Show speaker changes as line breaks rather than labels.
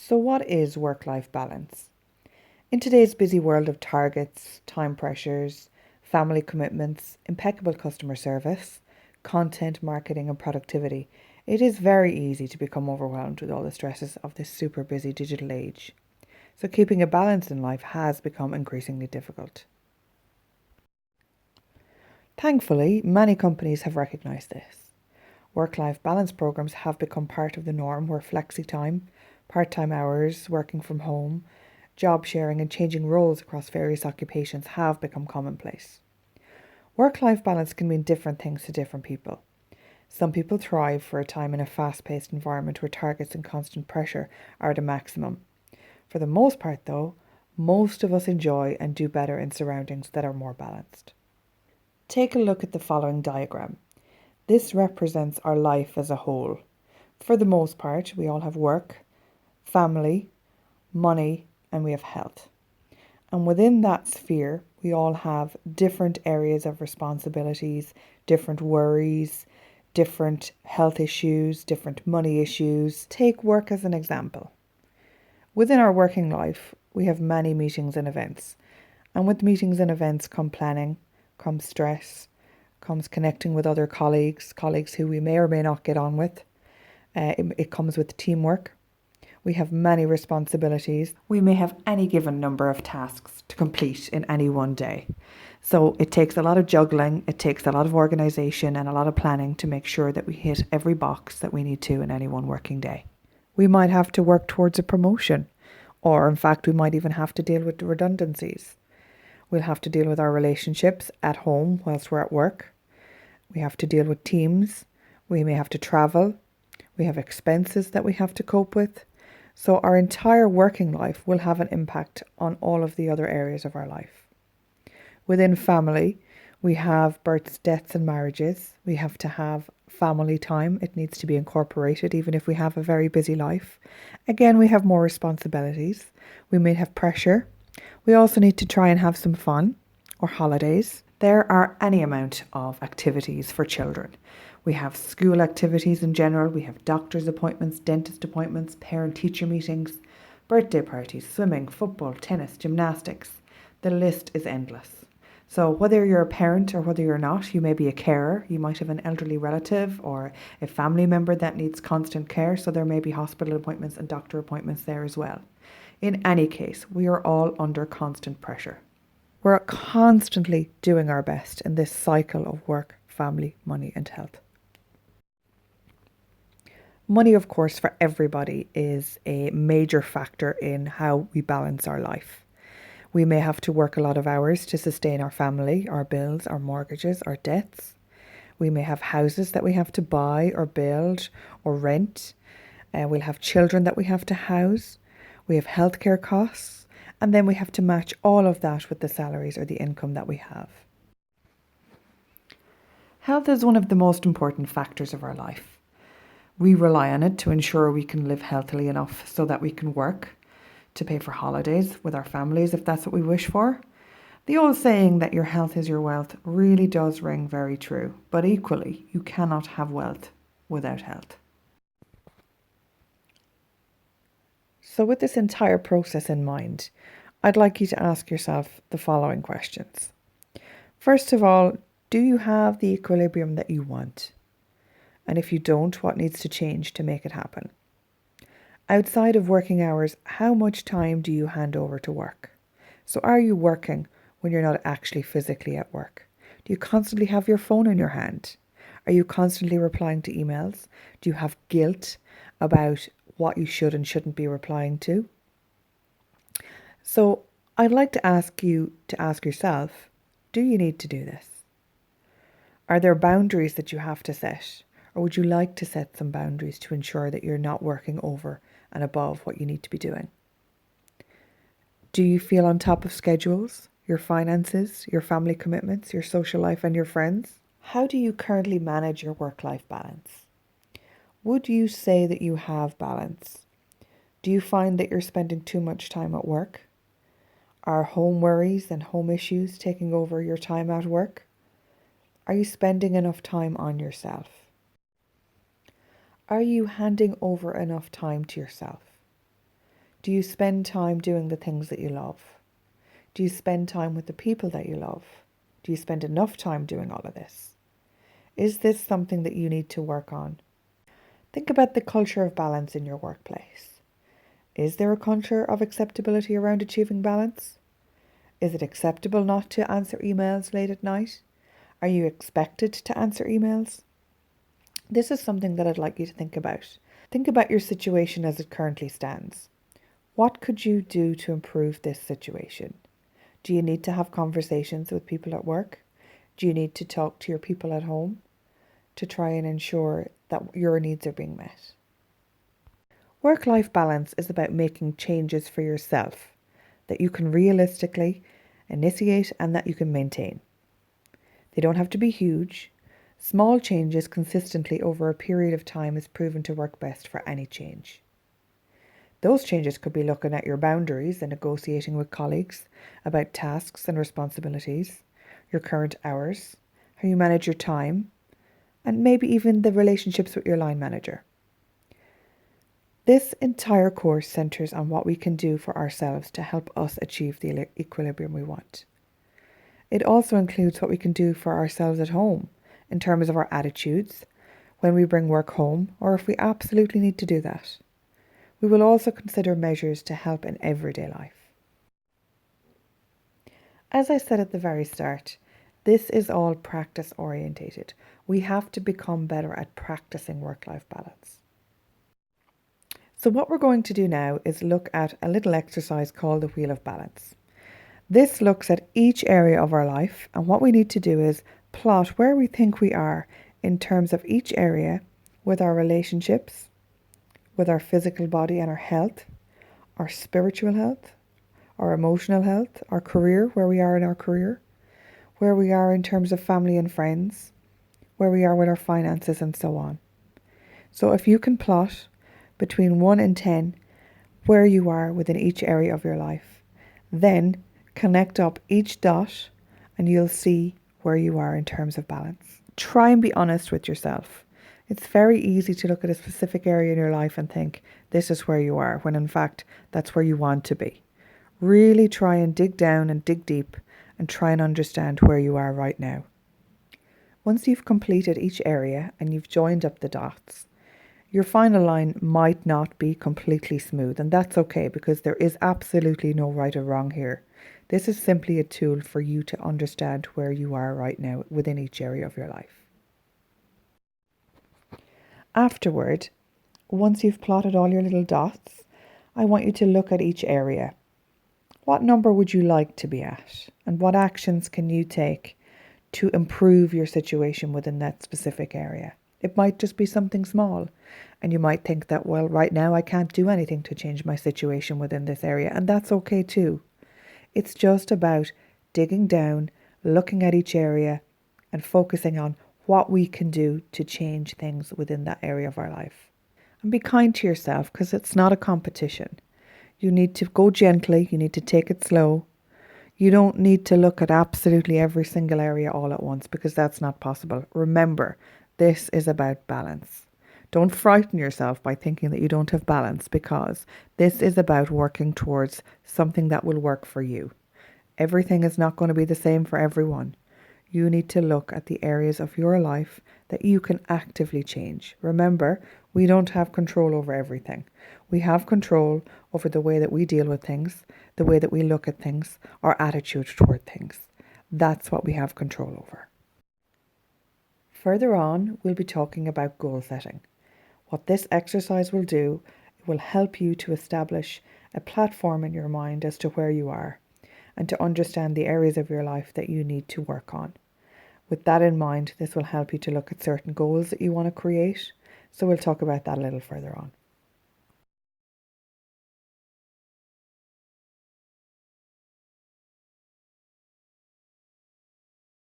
So, what is work life balance? In today's busy world of targets, time pressures, family commitments, impeccable customer service, content marketing, and productivity, it is very easy to become overwhelmed with all the stresses of this super busy digital age. So, keeping a balance in life has become increasingly difficult. Thankfully, many companies have recognized this. Work life balance programs have become part of the norm where flexi time, part time hours, working from home, job sharing, and changing roles across various occupations have become commonplace. Work life balance can mean different things to different people. Some people thrive for a time in a fast paced environment where targets and constant pressure are at a maximum. For the most part, though, most of us enjoy and do better in surroundings that are more balanced. Take a look at the following diagram. This represents our life as a whole. For the most part, we all have work, family, money, and we have health. And within that sphere, we all have different areas of responsibilities, different worries, different health issues, different money issues. Take work as an example. Within our working life, we have many meetings and events. And with meetings and events come planning, comes stress, comes connecting with other colleagues who we may or may not get on with. It comes with teamwork. We have many responsibilities. We may have any given number of tasks to complete in any one day. So it takes a lot of juggling, it takes a lot of organisation and a lot of planning to make sure that we hit every box that we need to in any one working day. We might have to work towards a promotion, or in fact, we might even have to deal with redundancies. We'll have to deal with our relationships at home whilst we're at work. We have to deal with teams. We may have to travel. We have expenses that we have to cope with. So our entire working life will have an impact on all of the other areas of our life. Within family, we have births, deaths and marriages. We have to have family time. It needs to be incorporated even if we have a very busy life. Again, we have more responsibilities. We may have pressure. We also need to try and have some fun or holidays. There are any amount of activities for children. We have school activities in general, we have doctor's appointments, dentist appointments, parent-teacher meetings, birthday parties, swimming, football, tennis, gymnastics. The list is endless. So whether you're a parent or whether you're not, you may be a carer, you might have an elderly relative or a family member that needs constant care, so there may be hospital appointments and doctor appointments there as well. In any case, we are all under constant pressure. We're constantly doing our best in this cycle of work, family, money and health. Money, of course, for everybody is a major factor in how we balance our life. We may have to work a lot of hours to sustain our family, our bills, our mortgages, our debts. We may have houses that we have to buy or build or rent. We'll have children that we have to house. We have healthcare costs. And then we have to match all of that with the salaries or the income that we have. Health is one of the most important factors of our life. We rely on it to ensure we can live healthily enough so that we can work, to pay for holidays with our families if that's what we wish for. The old saying that your health is your wealth really does ring very true, but equally, you cannot have wealth without health. So, with this entire process in mind, I'd like you to ask yourself the following questions. First of all, do you have the equilibrium that you want? And if you don't, what needs to change to make it happen? Outside of working hours, how much time do you hand over to work? So are you working when you're not actually physically at work? Do you constantly have your phone in your hand? Are you constantly replying to emails? Do you have guilt about what you should and shouldn't be replying to? So I'd like to ask you to ask yourself, do you need to do this? Are there boundaries that you have to set? Or would you like to set some boundaries to ensure that you're not working over and above what you need to be doing? Do you feel on top of schedules, your finances, your family commitments, your social life and your friends? How do you currently manage your work-life balance? Would you say that you have balance? Do you find that you're spending too much time at work? Are home worries and home issues taking over your time at work? Are you spending enough time on yourself? Are you handing over enough time to yourself? Do you spend time doing the things that you love? Do you spend time with the people that you love? Do you spend enough time doing all of this? Is this something that you need to work on? Think about the culture of balance in your workplace. Is there a culture of acceptability around achieving balance? Is it acceptable not to answer emails late at night? Are you expected to answer emails? This is something that I'd like you to think about. Think about your situation as it currently stands. What could you do to improve this situation? Do you need to have conversations with people at work? Do you need to talk to your people at home to try and ensure that your needs are being met? Work-life balance is about making changes for yourself that you can realistically initiate and that you can maintain. They don't have to be huge. Small changes consistently over a period of time is proven to work best for any change. Those changes could be looking at your boundaries and negotiating with colleagues about tasks and responsibilities, your current hours, how you manage your time, and maybe even the relationships with your line manager. This entire course centres on what we can do for ourselves to help us achieve the equilibrium we want. It also includes what we can do for ourselves at home in terms of our attitudes when we bring work home or if we absolutely need to do that. We will also consider measures to help in everyday life. As I said at the very start, this is all practice orientated. We have to become better at practicing work-life balance. So what we're going to do now is look at a little exercise called the Wheel of Balance. This looks at each area of our life, and what we need to do is plot where we think we are in terms of each area with our relationships, with our physical body and our health, our spiritual health, our emotional health, our career, where we are in our career, where we are in terms of family and friends, where we are with our finances and so on. So if you can plot between 1 and 10 where you are within each area of your life, then connect up each dot and you'll see where you are in terms of balance. Try and be honest with yourself. It's very easy to look at a specific area in your life and think this is where you are, when in fact that's where you want to be. Really try and dig down and dig deep and try and understand where you are right now. Once you've completed each area and you've joined up the dots, your final line might not be completely smooth, and that's okay because there is absolutely no right or wrong here. This is simply a tool for you to understand where you are right now within each area of your life. Afterward, once you've plotted all your little dots, I want you to look at each area. What number would you like to be at? And what actions can you take to improve your situation within that specific area? It might just be something small. And you might think that, well, right now I can't do anything to change my situation within this area. And that's okay too. It's just about digging down, looking at each area and focusing on what we can do to change things within that area of our life. And be kind to yourself because it's not a competition. You need to go gently, you need to take it slow. You don't need to look at absolutely every single area all at once because that's not possible. Remember, this is about balance. Don't frighten yourself by thinking that you don't have balance because this is about working towards something that will work for you. Everything is not going to be the same for everyone. You need to look at the areas of your life that you can actively change. Remember, we don't have control over everything. We have control over the way that we deal with things, the way that we look at things, our attitude toward things. That's what we have control over. Further on, we'll be talking about goal setting. What this exercise will do, it will help you to establish a platform in your mind as to where you are and to understand the areas of your life that you need to work on. With that in mind, this will help you to look at certain goals that you want to create. So we'll talk about that a little further on.